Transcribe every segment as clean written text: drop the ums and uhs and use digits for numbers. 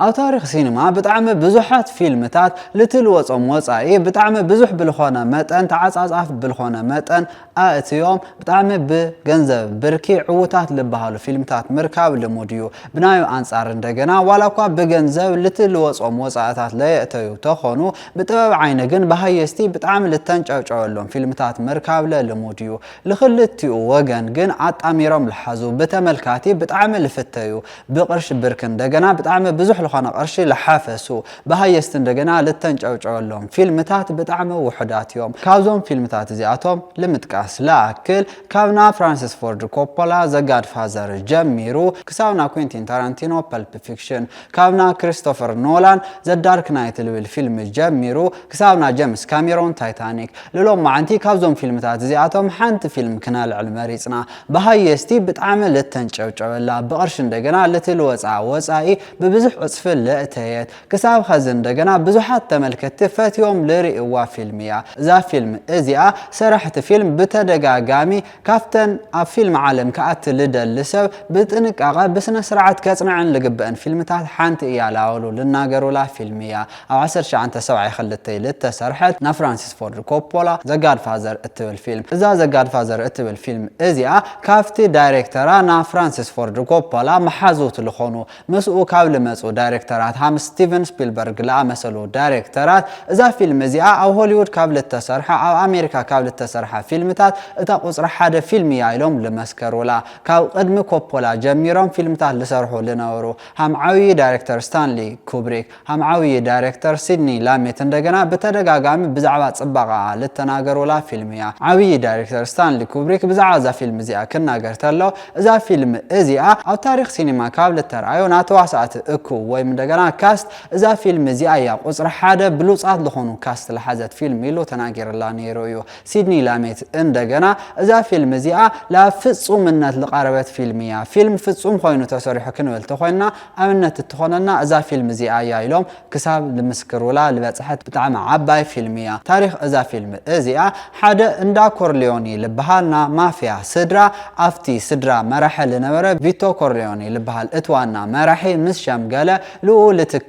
أو تاريخ سينما بتعمل بزحات فيلمتات لتلوصم وصائي بتعمل بزح بالخونة متن تعصعص بالخونة متن أتيوم بتعمل بجنزب بركي عوتات لبهالو فيلمتات مركب لموديو بنايو أنصار እንደገና ዋላኳ በገንዘብ ልትልወጾም ወጻአታት ለየተዩ ተኾኑ በጥበብ ዓይነ ግን በሃየስቲ በጣም ልተንጨውጨውሎም ፊልምታት መርካብ ለሞዲዩ ለኽልቲኡ ወገን ግን አጣሚሮም ለሐዙ በተመልካቲ በጣም ልፍተዩ በቅርሽ ብርክ እንደገና በጣም ብዙሕ ለኾነ ቅርሽ ለሐፈሱ በሃየስቲ እንደገና ልተንጨውጨውሎም ፊልምታት በጣም ውሕዳትዮም ካብዞም ፊልምታት እዚአቶም ለምጥቃስ ለአክል ካብና ፍራንሲስ ፎርድ ኮፖላ ዘ ጋድፋዘር ጀሚሩ ክሳብና ኩዊንቲን ታራንቲኖ Pulp Fiction كابنا كريستوفر نولان The Dark Knight الفيلم جميرو كسابنا جيمس كاميرون تايتانيك للو معنتي كابزون فيلمتات زياتهم حنت فيلم كنال علمريصنا بهايستي بتعمل التنጨውጨው لا بقرش እንደገና ለትልወጻ ወጻኢ በብዙሕ ዕጽፍ ለእተየት كساب خزن እንደገና ብዙሓት ተመልከት ፈትዮም ለሪእዋ ፊልምያ ዛ ፊልም እዚኣ ሰራሕት ፊልም በተደጋጋሚ ካፍተን ኣብ ፊልም ዓለም ከአት ልደልሰብ በጥንቃቐ በስነ ስርዓት ከጽናዕን لقبان فيلمتات حانت إيالاولو لناقرو لا فيلمية أو 1970 خلتي للتسرحت نا فرانسيس فورد كوبولا The Godfather اتبل فيلم إذا The Godfather اتبل فيلم إذا كافتي دايركترا نا فرانسيس فورد كوبولا محازوت لخونو مسؤو كابل مسؤو دايركترات هم ستيفن سبيلبرغ لا مسلو دايركترات إذا فيلم إذا أو هوليوود كابل التسرحة أو أمريكا كابل التسرحة فيلمتات إذا قصر حدا فيلمية يلوم لمسكرو لا كاو قدم كوبولا جميرون فيلمتات لسرحو لنورو هم عوي دايركتور ستانلي كوبريك هم عوي دايركتور سيدني لاميت እንደገና በተደጋጋሚ ብዛዕባ ጽባቃ ለተናገሩ ላ ፊልምያ عوي دايركتور ستانلي كوبريك ብዛዕባ ዛ ፊልም እዚኣ ክናገር ተሎ እዛ ፊልም እዚኣ ኣብ ታሪኽ ሲኒማ ካብ ለተራዩ ናተዋሳት እኩ ወይ እንደገና ካስት እዛ ፊልም እዚኣ ያ ቁጽር ሓደ ብሉጻት ለኾኑ ካስት ለሐዘት ፊልም ኢሉ ተናገርላ ነይሩ እዩ ሲድኒ ላሜት እንደገና እዛ ፊልም እዚኣ ለፍጹምነት ለቀረበት ፊልምያ ፊልም ፍጹም ኮይኑ ተሰሪሑ ክንብል ተኾይና أمنت تخوننا إذا فيلم زي آيالهم كسب المسكرولا لبصحت بتاعم عباي فيلمية تاريخ إذا فيلم إزيا حدا إندا كورليوني لبهالنا مافيا صدرا أفتي صدرا مراحل نورة فيتو كورليوني لبهال إتوانا مراحل مسشام قالة لولتك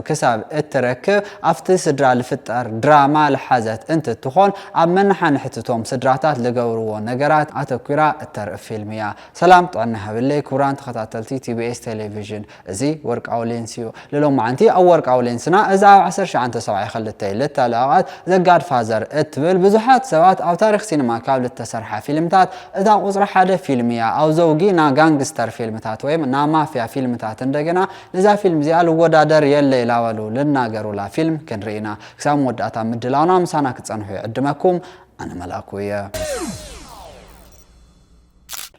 كسب التركب أفتي صدرا لفتر دراما لحزت أنت تخون أمن حنحتتهم صدراتات لجورو نجارات أتوكرا التر فيلمية سلام طعنها بالله كوران تخطاتلتي تي بي اس تلفزيون زي ورك أولينسيو للو معنتي أو ورك أولينسنا إذا عسر شو عنده سبعة خلتي للتلاقات The Godfather اتبل بزحات سوات أو تاريخ سينما كابل التسرحة فيلمتات إذا قصر حدا فيلمية أو زوجينا جانجستر فيلمتات ويم نا مافيا فيلمتات عندنا لذا فيلم زي قالوا ودادر يلي لاولو للناقروا لا فيلم كن رينا كسام وداتا مدلانا مسانا كتصنحوا قدمكم أنا ملاكوية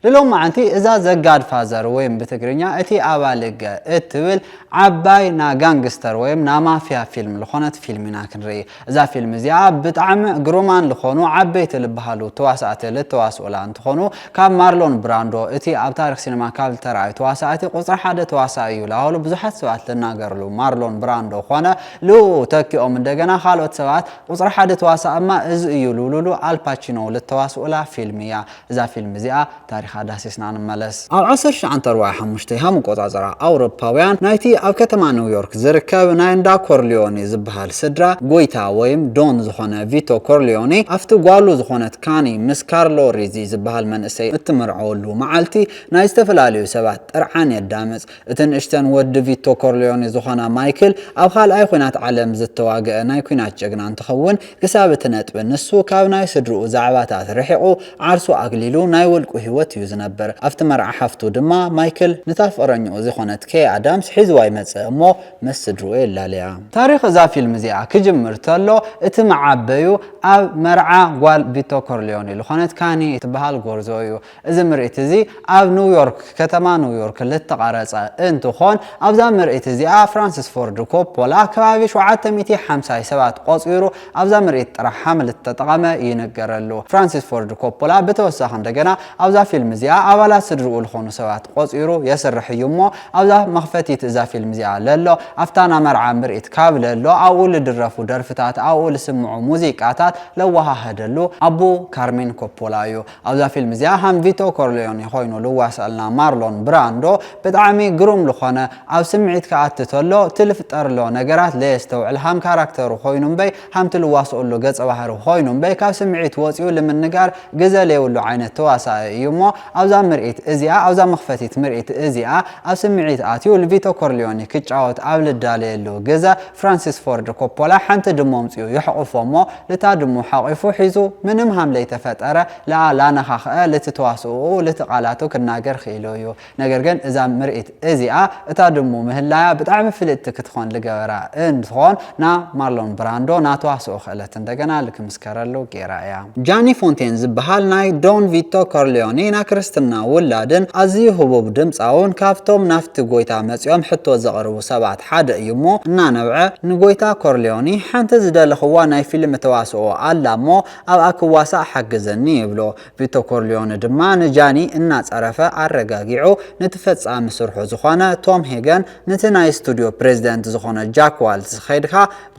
للو معنتي إذا The Godfather ويم بتقرنيا اتي أبالغ اتبل عباي نا جانجستر ويم نا مافيا فيلم لخونت فيلمنا كنري إذا فيلم زيا بتعم جرومان لخونو عبيت لبهالو تواسعت للتواسؤلان تخونو كاب مارلون براندو اتي أب تاريخ سينما كاب تراي تواسعتي قصر حدا تواسعيو لهولو بزحت سوات لناقرلو مارلون براندو خوانا لو تاكيو من دقنا خالوت سوات قصر حدا تواسع أما إز إيو لولو الباتشينو للتواسؤلا فيلميا إذا فيلم زيا تاريخ هذا سيسنا نملس أو عصر عن ترواح مشتهى مقاطعة أوروباويان نايتي أو كتما نيويورك زركب نايندا كورليوني زبهال سدرا غويتا ويم دون زخونة فيتو كورليوني أفتو قالو زخونة كاني مس كارلو ريزي زبهال من اسي اتمرعولو معالتي نايستفلاليو سبات ارعان يدامز اتن اشتن ود فيتو كورليوني زخونة مايكل أو خال ايخونات عالم زتواقع نايكونات جغنان تخون كسابتنات بالنسو كاب ناي سدرو زعباتات رحقو عرسو اقليلو نايولكو هوت يوزنبر افتمر حفتو دما مايكل نتاف ارنيو زخونة كي ادامز حزواي مو مسدرو إلا ليا تاريخ ذا فيلم زيا كجمر تلو اتمعبيو أو مرعى قال فيتو كورليوني لخانت كاني تبهال غورزويو إذا مرئت زي أو نيويورك كتما نيويورك للتقارص انتو خون أو ذا مرئت زي فرانسيس فورد كوبولا كبابي شو عتميتي 57 قصيرو أو ذا مرئت راح حمل التطعمة ينقرلو فرانسيس فورد كوبولا بتوسخ عندنا أو ذا فيلم ፊልም እዚኣ ኣባላት ስድርኡ ዝኾኑ ሰባት ቆፂሩ የስርሕ እዩ እሞ ኣብዛ መኽፈቲት እዛ ፊልም እዚኣ ለሎ ኣፍታና መርዓ ምርኢት ካብ ለሎ ኣብኡ ልድረፉ ደርፍታት ኣብኡ ልስምዑ ሙዚቃታት ለወሃህደሉ ኣቦ ካርሜን ኮፖላ እዩ ኣብዛ ፊልም እዚኣ ሃም ቪቶ ኮርሊዮኒ ኮይኑ ልዋሰልና ማርሎን ብራንዶ ብጣዕሚ ግሩም ዝኾነ ኣብ ስምዒት ከኣቲ ተሎ ትልፍጠርሎ ነገራት ለየስተውዕል ሃም ካራክተሩ ኮይኑ እምበይ ሃም ትልዋስኦሉ ገፀ ባህሪ ኮይኑ እምበይ ካብ ስምዒት ወፂኡ ልምንጋር ግዘ ለየብሉ ዓይነት ተዋሳኢ እዩ እሞ ኣብዛ ምርኢት እዚኣ ኣብዛ መኽፈቲት ምርኢት እዚኣ ኣብ ስምዒት ኣትዩ ቪቶ ኮርሊዮኒ ክጫወት ኣብ ልዳለየሉ ግዘ ፍራንሲስ ፎርድ ኮፖላ ሓንቲ ድሞ ምፅኡ ይሕቑፎ እሞ ልታ ድሞ ሓቂፉ ሒዙ ምንም ሃም ለይተፈጠረ ለኣ ላነኻኽአ ልትተዋስኡ ልትቃላቱ ክናገር ክኢሉ እዩ ነገር ግን እዛ ምርኢት እዚኣ እታ ድሞ ምህላያ ብጣዕሚ ፍልጥቲ ክትኾን ልገበራ እንትኾን ና ማርሎን ብራንዶ ናተዋስኡ ክእለት እንደገና ልክምስከረሉ ጌራ እያ ጃኒ ፎንቴን ዝበሃል ናይ ዶን ቪቶ ኮርሊዮኒ ና ክርስትና ውላድን ኣዝዩ ህቡብ ድምፃውን ካብቶም ናፍቲ ጎይታ መፂኦም ሕቶ ዘቕርቡ ሰባት ሓደ እዩ እሞ እናነብዐ ንጎይታ ኮርሊዮኒ ሓንቲ ዝደለኽዋ ናይ ፊልም ተዋስኦ ኣላ እሞ ኣብኣ ክዋሳእ ሓግዘኒ ይብሎ ቪቶ ኮርሊዮኒ ድማ ንጃኒ እናፀረፈ ኣረጋጊዑ ንትፈፃሚ ስርሑ ዝኾነ ቶም ሄገን ነቲ ናይ ስቱድዮ ፕሬዚደንት ዝኾነ ጃክ ዋልትስ ኸይድካ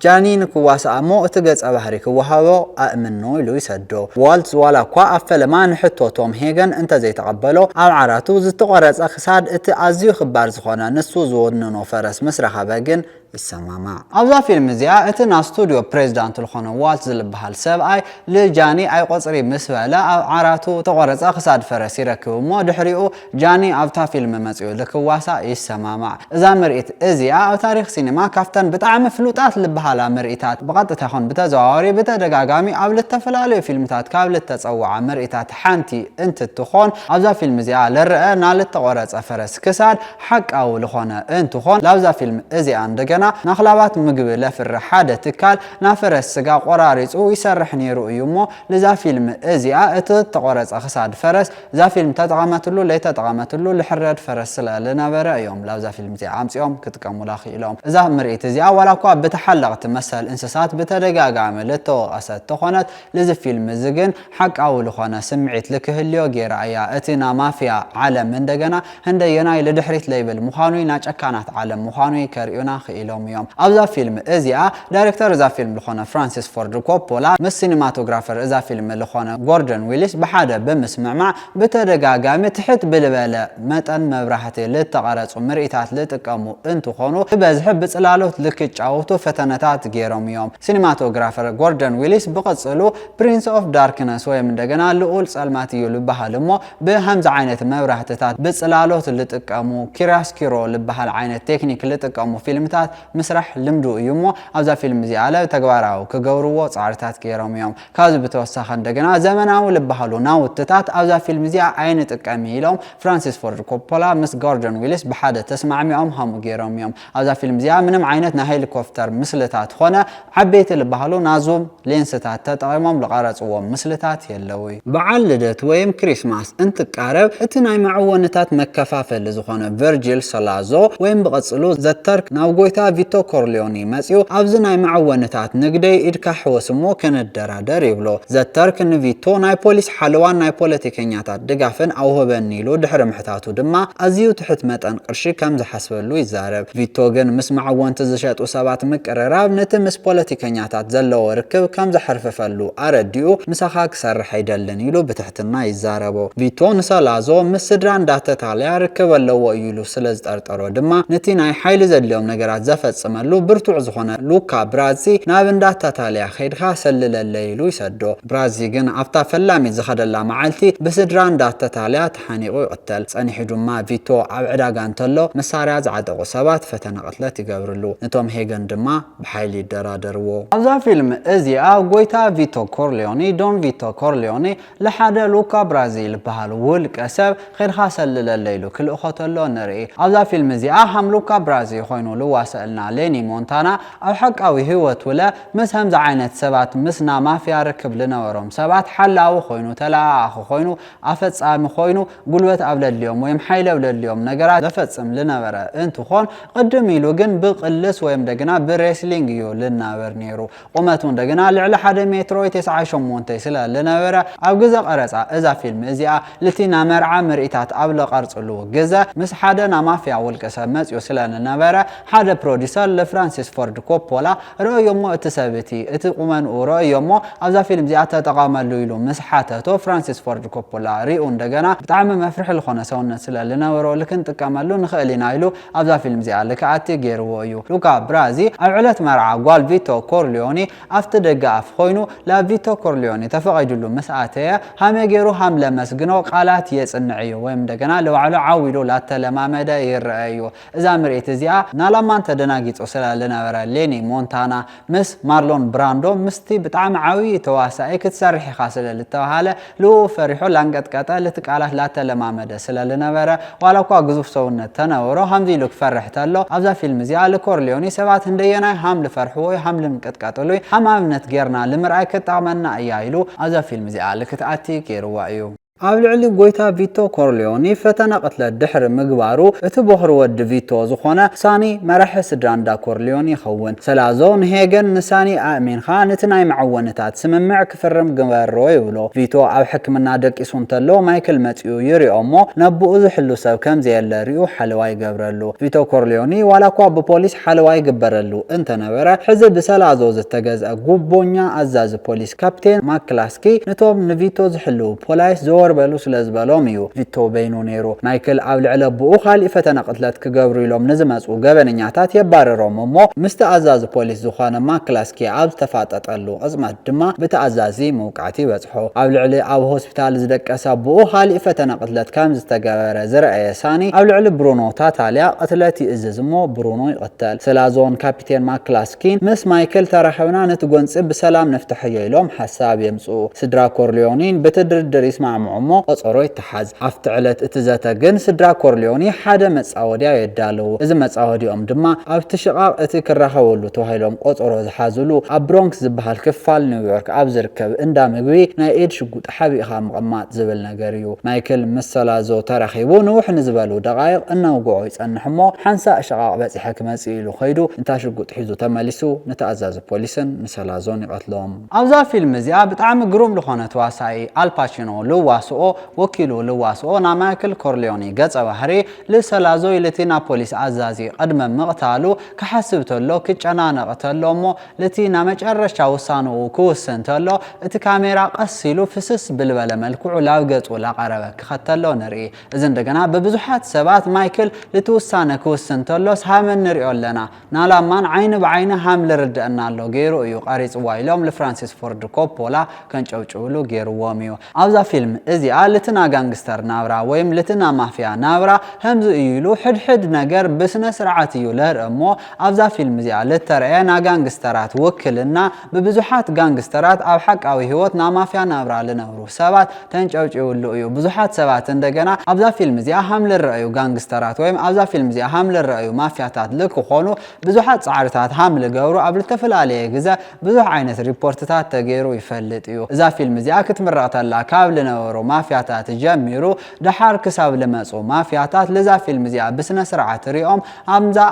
ጃኒ ንክዋሳእ እሞ እቲ ገፀ ባህሪ ክወሃቦ ኣእምኖ ኢሉ ይሰዶ ዋልትስ ዋላ እኳ ኣብ ፈለማ ንሕቶ ቶም ሄገን እንተዘይተቐበሎ ኣብ ዓራቱ ዝተቆረፀ ክሳድ እቲ ኣዝዩ ክባር ዝኾነ ንሱ ዝወንኖ ፈረስ ምስ ረኸበ ግን ይሰማማ ኣብዛ ፊልም እዚኣ እቲ ና ስቱድዮ ፕሬዚዳንት ዝኾነ ዋልት ዝልበሃል ሰብኣይ ልጃኒ ኣይ ቆፅሪ ምስ በለ ኣብ ዓራቱ ተቆረፀ ክሳድ ፈረስ ይረክብ እሞ ድሕሪኡ ጃኒ ኣብታ ፊልም መፅኡ ልክዋሳእ ይሰማማዕ እዛ ምርኢት እዚኣ ኣብ ታሪክ ሲኒማ ካፍተን ብጣዕሚ ፍሉጣት ልበሃላ ምርኢታት ብቐጥታ ይኹን ብተዘዋዋሪ ብተደጋጋሚ ኣብ ዝተፈላለዩ ፊልምታት ካብ ልተፀዋዓ ምርኢታት ሓንቲ እንትትኾን ኣብዛ ፊልም እዚኣ ልርአ ና ልተቆረፀ ፈረስ ክሳድ ሓቃዊ ዝኾነ እንትኾን ላብዛ ፊልም እዚኣ እንደገና ናኽላባት ምግቢ ለፍሪ ሓደ ትካል ናፈረስ ስጋ ቆራሪፁ ይሰርሕ ነይሩ እዩ እሞ ለዛ ፊልም እዚኣ እቲ ተቆረፀ ክሳድ ፈረስ እዛ ፊልም ተጠቐመትሉ ለይተጠቐመትሉ ልሕረድ ፈረስ ስለዝነበረ እዮም ላብዛ ፊልም እዚኣ ኣምፂኦም ክጥቀሙላ ክኢሎም እዛ ምርኢት እዚኣ ዋላ እኳ ብተሓለቕቲ መሰል እንስሳት ብተደጋጋሚ ልተወቐሰት ተኾነት ለዚ ፊልም እዚ ግን ሓቃዊ ዝኾነ ስምዒት ልክህልዮ ጌራ እያ እቲ ና ማፍያ ዓለም እንደገና ህንደየናይ ልድሕሪት ለይብል ምዃኑ ና ጨካናት ዓለም ምዃኑ ከርእዩና ኢሎም እዮም ኣብዛ ፊልም እዚኣ ዳይሬክተር እዛ ፊልም ዝኾነ ፍራንሲስ ፎርድ ኮፖላ ምስ ሲኒማቶግራፈር እዛ ፊልም ዝኾነ ጎርደን ዊሊስ ብሓደ ብምስምዕማዕ ብተደጋጋሚ ትሕት ብልበለ መጠን መብራህቲ ልተቐረፁ ምርኢታት ልጥቀሙ እንትኾኑ ብበዝሒ ብፅላሎት ልክጫወቱ ፈተነታት ገይሮም እዮም ሲኒማቶግራፈር ጎርደን ዊሊስ ብቕፅሉ ፕሪንስ ኦፍ ዳርክነስ ወይ እንደገና ልዑል ጸልማት እዩ ልበሃል እሞ ብሃምዚ ዓይነት መብራህትታት ብፅላሎት ልጥቀሙ ኪራስኪሮ ልበሃል ዓይነት ቴክኒክ ልጥቀሙ ፊልምታት مسرح لمدو يمو أبزا فيلم زي على تجواره كجورو صارتات كيراميوم كاذب بتوسخ عندنا زمنه ولبهالو ناو التتات أبزا فيلم زي عين تكميلهم فرانسيس فورد كوبولا مس جوردن ويلس بحادة تسمع ميوم هم كيراميوم أبزا فيلم زي منهم عينتنا هيليكوبتر مثلتات خنا حبيت لبهالو نازوم لينستات تتعامم لقارص ومثلتات يلوي بعلدت ويم كريسماس انت قارب اتناي معونتات مكفافل زخونه فيرجيل سلازو ويم بقصلو زترك ناوغويتا فيتو كورليوني مسيو ابزناي معونتات نقدي ادكا حوسمو كندرادر يبلو زترك ان فيتو ناي بوليس حلوان ناي بوليتيكانياتات دغافن او هبنيلو دحر محتاتو دما ازيو تحت متن قرشي كم زحسبلو يزارب فيتو جن مس معونت زشطو سبات مقرراب نتمس بوليتيكانياتات زلو ركب كم زحرففلو ارديو مسخاك سرح يدلن يلو بتحتنا يزاربو فيتو نسالازو مسدران داتتاليا ركبلو يلو سلز طرطرو دما نتي ناي حيل زليوم ነገራት ዘፈጽመሉ ብርቱዕ ዝኾነ ሉካ ብራዚ ናብ እንዳታታልያ ኸይድካ ሰልለለይሉ ይሰዶ ብራዚ ግን ኣፍታ ፈላሚ ዝኸደላ መዓልቲ በስድራ እንዳታታልያ ተሓኒቑ ይቅተል ጸኒሑ ድማ ቪቶ ኣብ ዕዳጋ እንተሎ መሳርያ ዝዓጠቑ ሰባት ፈተነ ቅትለት ይገብርሉ ነቶም ሄገን ድማ ብሓይሊ ይደራደርዎ ኣብዛ ፊልም እዚኣ ጎይታ ቪቶ ኮርሊዮኒ ዶን ቪቶ ኮርሊዮኒ ለሓደ ሉካ ብራዚል በሃል ውልቀ ሰብ ኸይድካ ሰልለለይሉ ክልእኾ ተሎ ንርኢ ኣብዛ ፊልም እዚኣ ሃም ሉካ ብራዚ ኮይኑ ልዋሰእ ንኽእልና ሌኒ ሞንታና ኣብ ሓቃዊ ህይወት ውለ ምስ ከምዚ ዓይነት ሰባት ምስና ማፍያ ርክብ ልነበሮም ሰባት ሓላዊ ኮይኑ ተላኣኺ ኮይኑ ኣፈጻሚ ኮይኑ ጉልበት ኣብ ለልዮም ወይም ሓይል ኣብ ለልዮም ነገራት ዘፈጽም ልነበረ እንትኾን ቅድም ኢሉ ግን ብቅልስ ወይም ደግና ብሬስሊንግ እዩ ልናበር ነይሩ ቁመቱ እንደገና ልዕሊ 1 ሜትሮ 98 ስለ ልነበረ ኣብ ግዜ ቀረፃ እዛ ፊልም እዚኣ ልቲና መርዓ ምርኢታት ኣብ ለቀርፅሉ ግዜ ምስ ሓደ ና ማፍያ ውልቀ ሰብ መፅኡ ስለ ልነበረ ሓደ ፕሮዲሰር ለፍራንሲስ ፎርድ ኮፖላ ረእዮሞ እቲ ሰብቲ እቲ ቁመንኡ ረእዮሞ ኣብዛ ፊልም እዚኣ ተጠቃመሉ ኢሉ ምስ ሓተቶ ፍራንሲስ ፎርድ ኮፖላ ሪኡ እንደገና ብጣዕሚ መፍርሒ ዝኾነ ሰውነት ስለ ልነበሮ ልክንጥቀመሉ ንኽእል ኢና ኢሉ ኣብዛ ፊልም እዚኣ ልክኣቲ ገይርዎ እዩ ሉካ ብራዚ ኣብ ዕለት መርዓ ጓል ቪቶ ኮርሊዮኒ ኣብቲ ደገ ኣፍ ኮይኑ ለቪቶ ኮርሊዮኒ ተፈቒድሉ ምስ ኣተየ ሃመ ገይሩ ሃምለ መስግኖ ቃላት የጽንዕ እዩ ወይም እንደገና ለባዕሉ ዓዊሉ ላተለማመደ ይርአ እዩ እዛ ምርኢት እዚኣ ናላማን ተደናጊጹ ስለ ልነበረ ሌኒ ሞንታና ምስ ማርሎን ብራንዶ ምስቲ ብጣዕሚ ዓብዪ ተዋሳኢ ክትሰርሕ ኢኻ ስለ ልተባሃለ ልኡ ፈሪሑ ላንቀጥቀጠ ልቲ ቃላት ላተለማመደ ስለ ልነበረ ዋላ እኳ ግዙፍ ሰውነት ተነበሮ ከምዚ ኢሉ ክፈርሕ ተሎ ኣብዛ ፊልም እዚኣ ለኮርሊዮኒ ሰባት እንደየናይ ሃም ልፈርሕዎ ሃም ልንቀጥቀጥሉ ሃም ኣብነት ጌርና ልምርኣይ ክጠቕመና እያ ኢሉ ኣብዛ ፊልም እዚኣ ልክትኣቲ ገይርዋ እዩ ኣብ ልዕሊ ጎይታ ቪቶ ኮርሊዮኒ ፈተና ቅትለት ድሕሪ ምግባሩ እቲ በኽሪ ወዲ ቪቶ ዝኾነ ሳኒ መራሒ ስድራ እንዳ ኮርሊዮኒ ይኸውን ሰላዞ ንሄገን ንሳኒ ኣእሚንኻ ነቲ ናይ መዓወንታት ስምምዕ ክፍርም ግበሮ ይብሎ ቪቶ ኣብ ሕክምና ደቂሱ እንተሎ ማይክል መፅኡ ይሪኦሞ ነብኡ ዝሕሉ ሰብ ከምዘየለ ሪኡ ሓለዋ ይገብረሉ ቪቶ ኮርሊዮኒ ዋላ እኳ ብፖሊስ ሓለዋ ይግበረሉ እንተነበረ ሕዚ ብሰላዞ ዝተገዝአ ጉቦኛ ኣዛዚ ፖሊስ ካፕቴን ማክላስኪ ነቶም ንቪቶ ዝሕሉ ፖላይስ በሉ ስለዝበሎም እዩ ቪቶ በይኑ ነይሩ ማይክል ኣብ ልዕሊ ብኡ ካልእ ፈተና ቅትለት ክገብሩ ኢሎም ንዝመፁ ገበነኛታት የባረሮም እሞ ምስቲ ኣዛዚ ፖሊስ ዝኾነ ማክላስኪ ኣብ ዝተፋጠጠሉ ቅፅመት ድማ ብተኣዛዚ መውቃዕቲ ይበፅሖ ኣብ ልዕሊ ኣብ ሆስፒታል ዝደቀሰ ብኡ ካልእ ፈተና ቅትለት ከም ዝተገበረ ዝረአየ ሳኒ ኣብ ልዕሊ ብሩኖ ታታልያ ቅትለት ይእዝዝ እሞ ብሩኖ ይቅተል ሰላዞን ካፒቴን ማክላስኪን ምስ ማይክል ተራኺብና ነቲ ጎንፂ ብሰላም ነፍትሐዮ ኢሎም ሓሳብ የምፅኡ ስድራ ኮርሊዮኒን ብትድርድር ይስማዕምዑ እሞ ቆፀሮ ይተሓዝ ኣብቲ ዕለት እቲ ዘተ ግን ስድራ ኮርሊዮኒ ሓደ መፃወድያ የዳለዉ እዚ መፃወዲኦም ድማ ኣብቲ ሽቓቕ እቲ ክራኸበሉ ተባሂሎም ቆፀሮ ዝሓዝሉ ኣብ ብሮንክስ ዝበሃል ክፋል ኒውዮርክ ኣብ ዝርከብ እንዳ ምግቢ ናይ ኢድ ሽጉጥ ሓቢእኻ ምቕማጥ ዝብል ነገር እዩ ማይክል ምስ ሰላዞ ተራኺቡ ንውሕ ንዝበሉ ደቓይቕ እናውግዖ ይጸንሕ እሞ ሓንሳእ ሽቓቕ በፂሐ ክመፅእ ኢሉ ኸይዱ እንታ ሽጉጥ ሒዙ ተመሊሱ ነተኣዛዚ ፖሊስን ንሰላዞን ይቐትሎም ኣብዛ ፊልም እዚኣ ብጣዕሚ ግሩም ዝኾነ ተዋሳኢ አልፓቺኖ ልዋስኦ ወኪሉ ልዋስኦ ና ማይክል ኮርሊዮኒ ገጸ ባህሪ ለሰላዞ ለቲና ፖሊስ ኣዛዚ ቀድመ መቕታሉ ክሓስብ ተሎ ክጨናነቕ ተሎ እሞ ለቲና መጨረሻ ውሳነኡ ክውስን ተሎ እቲ ካሜራ ቀሲሉ ፍስስ ብልበለ መልክዑ ላብ ገጹ ላቀረበ ክኸተሎ ንርኢ እዚ እንደገና በብዙሓት ሰባት ማይክል ለትውሳነ ክውስን ተሎ ሳመን ንሪኦ ኣለና ናላማን ዓይኒ ብዓይኒ ሃም ልርድአና ኣሎ ገይሩ እዩ ቀሪጽዋ ኢሎም ለፍራንሲስ ፎርድ ኮፖላ ከንጨብጭብሉ ገይርዎም እዩ ኣብዛ ፊልም እዚኣ ልትና ጋንግስተር ናብራ ወይም ልትና ማፍያ ናብራ ከምዚ እዩ ኢሉ ሕድሕድ ነገር ብስነ ስርዓት እዩ ለርኢ እሞ ኣብዛ ፊልም እዚኣ ልተርአየ ና ጋንግስተራት ውክልና ብብዙሓት ጋንግስተራት ኣብ ሓቃዊ ህይወት ና ማፍያ ናብራ ልነብሩ ሰባት ተንጨብጭብሉ እዩ ብዙሓት ሰባት እንደገና ኣብዛ ፊልም እዚኣ ሃም ልረአዩ ጋንግስተራት ወይም ኣብዛ ፊልም እዚኣ ሃም ልረአዩ ማፍያታት ልክኾኑ ብዙሓት ፃዕርታት ሃም ልገብሩ ኣብ ልተፈላለየ ግዜ ብዙሕ ዓይነት ሪፖርትታት ተገይሩ ይፈልጥ እዩ እዛ ፊልም እዚኣ ክትምረቕ ተላ ካብ ልነበሩ ማፍያታት ጀሚሩ ድሓር ክሳብ ልመፁ ማፍያታት ለዛ ፊልም እዚኣ ብስነ ስርዓት ሪኦም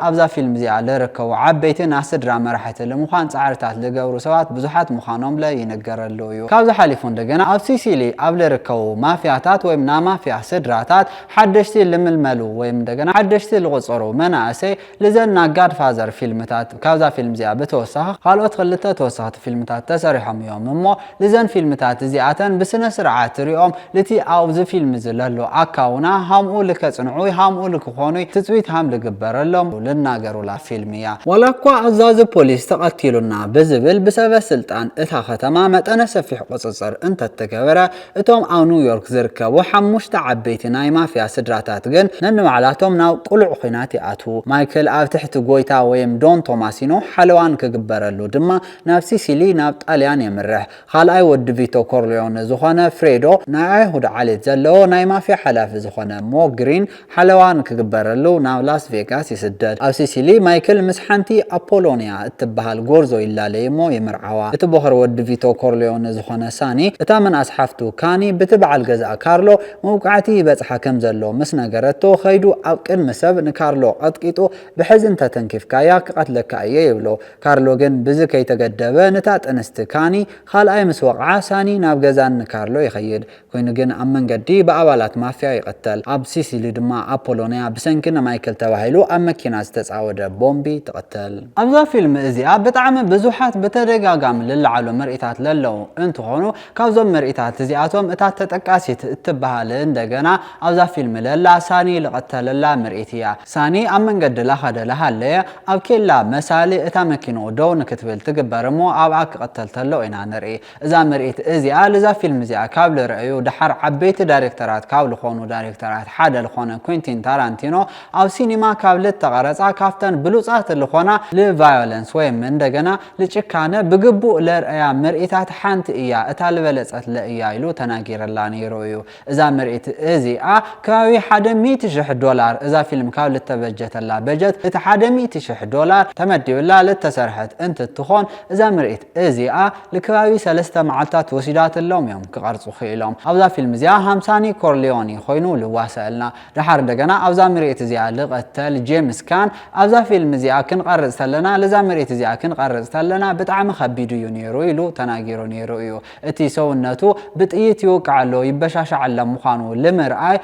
ኣብዛ ፊልም እዚኣ ልርከቡ ዓበይቲ ና ስድራ መራሕቲ ልምዃን ፃዕርታት ልገብሩ ሰባት ብዙሓት ምዃኖም ይነገረሉ እዩ ካብዚ ሓሊፉ እንደገና ኣብ ሲሲሊ ኣብ ልርከቡ ማፍያታት ወይም ና ማፍያ ስድራታት ሓደሽቲ ልምልመሉ ወይም እንደገና ሓደሽቲ ልቁፀሩ መናእሰይ ለዘና ጋድፋዘር ፊልምታት ካብዛ ፊልም እዚኣ ብተወሳኺ ካልኦት ክልተ ተወሳኺቲ ፊልምታት ተሰሪሖም እዮም እሞ ለዘን ፊልምታት እዚኣተን ብስነ ስርዓት ሪኦም ለቲ ኣብዚ ፊልም ዘሎ ኣካውና ሃምኡ ልከጽንዑ ሃምኡ ልክኾኑ ትጽዊት ሃም ልግበረሎም ልናገሩላ ፊልም እያ ዋላ እኳ ኣዛዚ ፖሊስ ተቐቲሉና ብዝብል ብሰበ ስልጣን እታ ከተማ መጠነ ሰፊሕ ቁፅፅር እንተተገበረ እቶም ኣብ ኒውዮርክ ዝርከቡ ሓሙሽተ ዓበይቲ ናይ ማፍያ ስድራታት ግን ነንባዕላቶም ናብ ቁሉዕ ኩናት ይኣትዉ ማይክል ኣብ ትሕቲ ጎይታ ወይም ዶን ቶማሲኖ ሓለዋን ክግበረሉ ድማ ናብ ሲሲሊ ናብ ጣልያን የምርሕ ካልኣይ ወዲ ቪቶ ኮርሊዮኒ ዝኾነ ፍሬዶ ናይ ምርኣይ ሁድ ዓሌት ዘለዎ ናይ ማፍያ ሓላፊ ዝኾነ ሞ ግሪን ሓለዋን ክግበረሉ ናብ ላስ ቬጋስ ይስደድ። ኣብ ሲሲሊ ማይክል ምስ ሓንቲ ኣፖሎኒያ እትበሃል ጎርዞ ይላለይሞ ይምርዓዋ። እቲ በኽሪ ወዲ ቪቶ ኮርሊዮነ ዝኾነ ሳኒ እታ መንኣስ ሓፍቱ ካኒ በቲ በዓል ገዛእ ካርሎ መውቃዕቲ ይበፅሓ ከም ዘሎ ምስ ነገረቶ ኸይዱ ኣብ ቅድሚ ሰብ ንካርሎ ቀጥቂጡ ብሕዝን ተተንኪፍካያ ክቐትለካ እየ ይብሎ። ካርሎ ግን ብዚ ከይተገደበ ነታ ጥንስቲ ካኒ ካልኣይ ምስ ወቕዓ ሳኒ ናብ ገዛን ንካርሎ ይኸይድ። ኮይኑ ግን ኣብ መንገዲ ብኣባላት ማፍያ ይቐተል። ኣብ ሲሲሊ ድማ ኣፖሎኒያ ብሰንኪ ንማይክል ተባሂሉ ኣብ መኪና ዝተፃወደ ቦምቢ ትቐተል። ኣብዛ ፊልም እዚኣ ብጣዕሚ ብዙሓት ብተደጋጋሚ ዝለዓሉ ምርኢታት ለለው እንትኾኑ ካብዞም ምርኢታት እዚኣቶም እታ ተጠቃሲት እትበሃል እንደገና ኣብዛ ፊልም ለላ ሳኒ ዝቐተለላ ምርኢት እያ። ሳኒ ኣብ መንገዲ ላኸደ ለሃለየ ኣብ ኬላ መሳሊ እታ መኪኖ ደው ንክትብል ትግበር እሞ ኣብኣ ክቐተል ተሎ ኢና ንርኢ። እዛ ምርኢት እዚኣ ለዛ ፊልም እዚኣ ካብ ዝረአዩ ድሓር ዓበይቲ ዳይሬክተራት ካብ ዝኾኑ ዳይሬክተራት ሓደ ዝኾነ ኩንቲን ታራንቲኖ ኣብ ሲኒማ ካብ ዝተቐረፃ ካብተን ብሉፃት ዝኾና ለቫዮለንስ ወይ እንደገና ለጭካነ ብግቡእ ለርአያ ምርኢታት ሓንቲ እያ እታ ዝበለፀት ለእያ ኢሉ ተናጊረላ ነይሩ እዩ። እዛ ምርኢት እዚኣ ከባቢ $100,000 እዛ ፊልም ካብ ዝተበጀተላ በጀት እቲ $100,000 ተመዲብላ ዝተሰርሐት እንትትኾን እዛ ምርኢት እዚኣ ለከባቢ 3 መዓልታት ወሲዳትሎም እዮም ክቐርፁ ኽኢሎም። ኣብዛ ፊልም እዚኣ ሃምሳኒ ኮርሊዮኒ ኮይኑ ልዋሰልና ድሓር እንደገና ኣብዛ ምርኢት እዚኣ ልቐተል ጄምስ ካን ኣብዛ ፊልም እዚኣ ክንቀርፅ ተለና ለዛ ምርኢት እዚኣ ክንቀርፅ ተለና ብጣዕሚ ከቢዱ እዩ ነይሩ ኢሉ ተናጊሩ ነይሩ እዩ። እቲ ሰውነቱ ብጥይት ይውቃዓሎ ይበሻሻዓለ ምዃኑ ልምርኣይ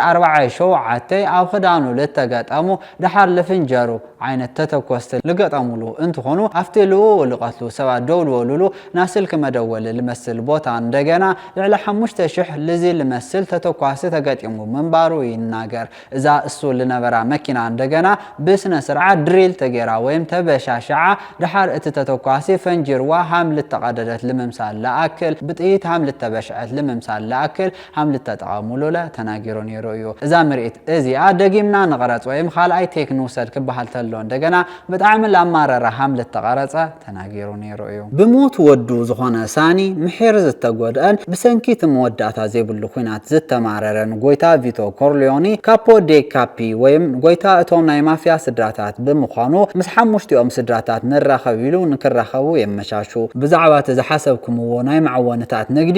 147 ኣብ ክዳኑ ልተገጠሙ ድሓር ልፍንጀሩ ዓይነት ተተኮስቲ ልገጠሙሉ እንትኾኑ ኣብቲ ልኡ ልቐትሉ ሰባት ደው ዝበሉሉ ናብ ስልኪ መደወሊ ልመስል ቦታ እንደገና ልዕሊ 5,000 ልዚ ልመስል ተተኳሲ ተገጢሙ ምንባሩ ይናገር። እዛ እሱ ልነበራ መኪና እንደገና ብስነ ስርዓት ድሪል ተጌራ ወይም ተበሻሻዓ ድሓር እቲ ተተኳሲ ፈንጅርዋ ሃም ልተቀደደት ልምምሳል ለኣክል ብጥይት ሃም ልተበሽዐት ልምምሳል ለኣክል ሃም ልተጠቐሙሉ ተናጊሩ ነይሩ እዩ። እዛ ምርኢት እዚኣ ደጊምና ንቐረፅ ወይም ካልኣይ ቴክ ንውሰድ ክበሃል ተሎ እንደገና ብጣዕሚ ላማረረ ሃም ልተቐረፀ ተናጊሩ ነይሩ እዩ። ብሞት ወዱ ዝኾነ ሳኒ ምሕር ዝተጎድአን ብሰንኪት መወዳእታ ዘይብሉ ኩናት ዝተማረረን ጎይታ ቪቶ ኮርሊዮኒ ካፖ ዴ ካፒ ወይም ጎይታ እቶም ናይ ማፍያ ስድራታት ብምዃኑ ምስ ሓሙሽቲኦም ስድራታት ንራኸብ ኢሉ ንክራኸቡ የመቻቹ። ብዛዕባ እቲ ዝሓሰብኩምዎ ናይ ማዕወንታት ንግዲ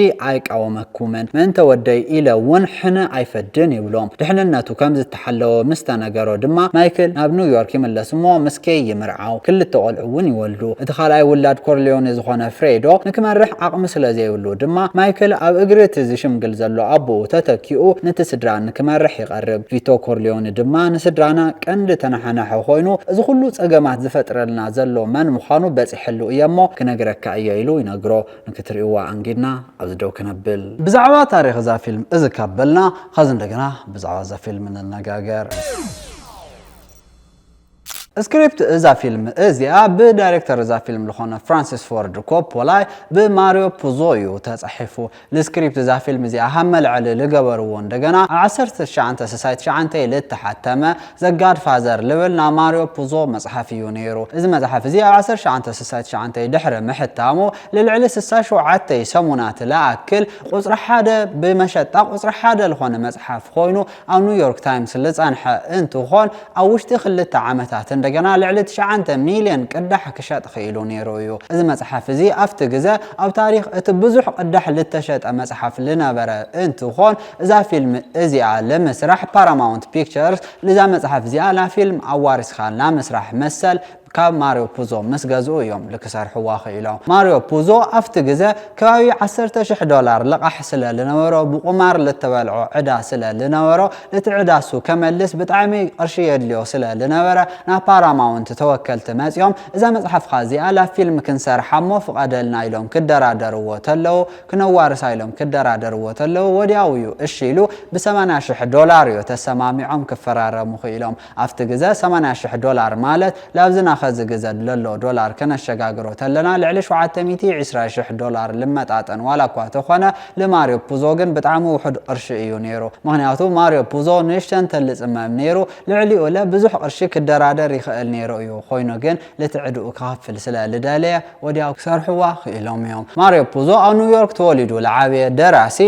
ኣይቃወመኩምን ምእንተ ወደይ ኢለ እውን ሕነ ኣይፈድን ይብሎም። ድሕንነቱ ከም ዝተሓለወ ምስ ተነገሮ ድማ ማይክል ናብ ኒውዮርክ ይምለስ እሞ ምስ ኬይ ይምርዓው። ክልተ ቆልዑ እውን ይወልዱ። እቲ ካልኣይ ውላድ ኮርሊዮኒ ዝኾነ ፍሬዶ ንክመርሕ ዓቕሚ ስለ ዘይብሉ ድማ ማይክል ኣብ እግሪ እቲ ዝሽምግል ዘሎ ኣቦኡ ተተኪኡ ነቲ ስድራ ንክመርሕ ይቐርብ። ቪቶ ኮርሊዮኒ ድማ ንስድራና ቀንዲ ተነሓናሐ ኮይኑ እዚ ኩሉ ፀገማት ዝፈጥረልና ዘሎ መን ምዃኑ በፂሕሉ እየሞ ክነግረካ እየ ኢሉ ይነግሮ። ንክትሪእዋ አንጊድና ኣብዚ ደው ክነብል ብዛዕባ ታሪክ እዛ ፊልም እዚ ካበልና ከዚ እንደገና ብዛዕባ እዛ ፊልም ንነጋገር። ስክሪፕት እዛ ፊልም እዚኣ ብዳይሬክተር እዛ ፊልም ዝኾነ ፍራንሲስ ፎርድ ኮፖላ ብማሪዮ ፑዞ እዩ ተጻሒፉ። ለስክሪፕት እዛ ፊልም እዚኣ ሃመልዕል ልገበርዎ እንደገና 1969 ልተሓተመ ዘጋድ ፋዘር ልብል ና ማሪዮ ፑዞ መጽሓፍ እዩ ነይሩ። እዚ መጽሓፍ እዚ ኣብ 1969 ድሕሪ ምሕታሙ ልልዕሊ 67 ሰሙናት ለኣክል ቁጽሪ 1 ብመሸጣ ቁጽሪ 1 ዝኾነ መጽሓፍ ኮይኑ ኣብ ኒውዮርክ ታይምስ ልጸንሐ እንትኾን ኣብ ውሽጢ 2 ዓመታት እንደገና ልዕሊ 9 ሚልዮን ቅዳሕ ክሸጥ ኽኢሉ ነይሩ እዩ። እዚ መጽሓፍ እዚ ኣብቲ ግዜ ኣብ ታሪኽ እቲ ብዙሕ ቅዳሕ ልተሸጠ መጽሓፍ ልነበረ እንትኾን እዛ ፊልም እዚኣ ለመስራሕ ፓራማውንት ፒክቸርስ ለዛ መጽሓፍ እዚኣ ና ፊልም ኣዋሪስኻልና መስራሕ መሰል ካብ ማሪዮ ፑዞ ምስ ገዝኡ እዮም ልክሰርሕዋ ኽኢሎም። ማሪዮ ፑዞ ኣብቲ ግዜ ከባቢ $10,000 ልቓሕ ስለ ልነበሮ ብቁማር ልተበልዖ ዕዳ ስለ ልነበሮ እቲ ዕዳሱ ከመልስ ብጣዕሚ ቅርሺ የድልዮ ስለ ልነበረ ናብ ፓራማውንት ተወከልቲ መፅኦም እዛ መጽሓፍካ እዚኣ ላ ፊልም ክንሰርሓ እሞ ፍቐደልና ኢሎም ክደራደርዎ ተለው ክነዋርሳ ኢሎም ክደራደርዎ ተለው ወዲያው እዩ እሺ ኢሉ $80,000 እዩ ተሰማሚዖም ክፈራረሙ ኽኢሎም። ኣብቲ ግዜ $80,000 ማለት ላብዝና ዝግዘድ ለሎ ዶላር ከነሸጋግሮ ተለና ልዕሊ 720,000 ዶላር ልመጣጠን ዋላ እኳ ተኾነ ለማሪዮ ፑዞ ግን ብጣዕሚ ውሑድ ቅርሺ እዩ ነይሩ ምክንያቱ ማሪዮ ፑዞ ንእሽተን ተልፅመም ነይሩ ልዕሊኡ ብዙሕ ቅርሺ ክደራደር ይኽእል ነይሩ እዩ ኮይኑ ግን ልትዕድኡ ክኸፍል ስለ ልደለየ ወዲያው ክሰርሕዋ ክኢሎም እዮም ማሪዮ ፑዞ ኣብ ኒውዮርክ ተወሊዱ ለዓበየ ደራሲ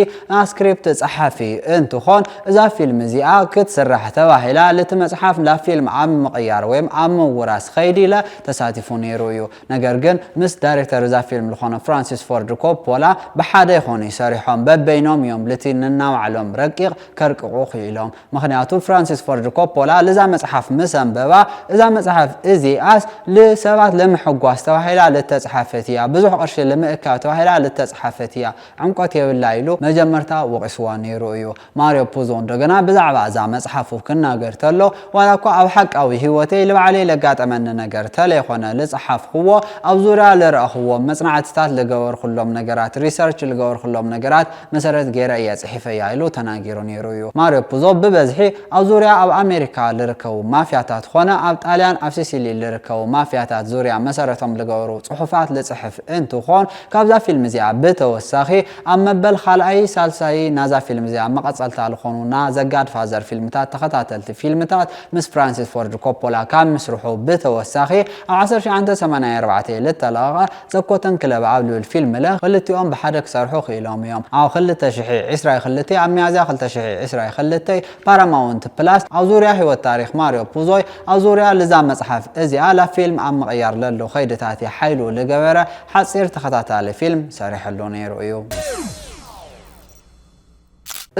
ስክሪፕት ጸሓፊ እንትኾን እዛ ፊልም እዚኣ ክትስራሕ ተባሂላ ለቲ መጽሓፍ ናብ ፊልም ኣብ ምቕያር ወይ ኣብ ምውራስ ኸይዲ ኢለ ተሳቲፉ ነይሩ እዩ ነገር ግን ምስ ዳይሬክተር እዛ ፊልም ዝኾነ ፍራንሲስ ፎርድ ኮፖላ ብሓደ ይኾኑ ይሰሪሖም በበይኖም እዮም ለቲ ንናባዕሎም ረቂቕ ከርቅቑ ክኢሎም ምክንያቱ ፍራንሲስ ፎርድ ኮፖላ ለዛ መጽሓፍ ምስ አንበባ እዛ መጽሓፍ እዚኣስ ለሰባት ለምሕጓስ ተባሂላ ለተጻሓፈት እያ ብዙሕ ቅርሺ ለምእካብ ተባሂላ ለተጻሓፈት እያ ዕምቆት የብላ ኢሉ መጀመርታ ወቂስዋ ነይሩ እዩ ማሪዮ ፑዞ እንደገና ብዛዕባ እዛ መጽሓፉ ክናገር ተሎ ዋላ እኳ ኣብ ሓቃዊ ህይወተይ ልባዕለይ ለጋጠመኒ ነገር ተለይኾነ ልጽሓፍክዎ ኣብ ዙርያ ልረአኽዎ መጽናዕትታት ልገበርኩሎም ነገራት ሪሰርች ልገበርኩሎም ነገራት መሰረት ገይረ እየ ጽሒፈያ ኢሉ ተናጊሩ ነይሩ እዩ ማሪዮ ፑዞ ብበዝሒ ኣብ ዙርያ ኣብ ኣሜሪካ ልርከቡ ማፍያታት ኾነ ኣብ ጣልያን ኣብ ሲሲሊ ልርከቡ ማፍያታት ዙርያ መሰረቶም ልገበሩ ጽሑፋት ልጽሕፍ እንትኾን ካብዛ ፊልም እዚኣ ብተወሳኺ ኣብ መበል ካልኣይ ሳልሳይ ናዛ ፊልም እዚኣ መቐጸልታ ዝኾኑና ዘጋድ ፋዘር ፊልምታት ተኸታተልቲ ፊልምታት ምስ ፍራንሲስ ፎርድ ኮፖላ ካብ ምስርሑ ብተወሳኺ ኣብ 1984 ልተለቐ ዘኮተን ክለብ ኣብ ልብል ፊልም ለ ክልቲኦም ብሓደ ክሰርሑ ክኢሎም እዮም ኣብ 2022 ኣብ ሚያዝያ 2022 ፓራማውንት ፕላስ ኣብ ዙርያ ህይወት ታሪክ ማሪዮ ፑዞ ኣብ ዙርያ ለዛ መጽሓፍ እዚኣ ላ ፊልም ኣብ ምቕያር ለሎ ኸይድታት ሓይሉ ልገበረ ሓፂር ተኸታታሊ ፊልም ሰሪሕሉ ነይሩ እዩ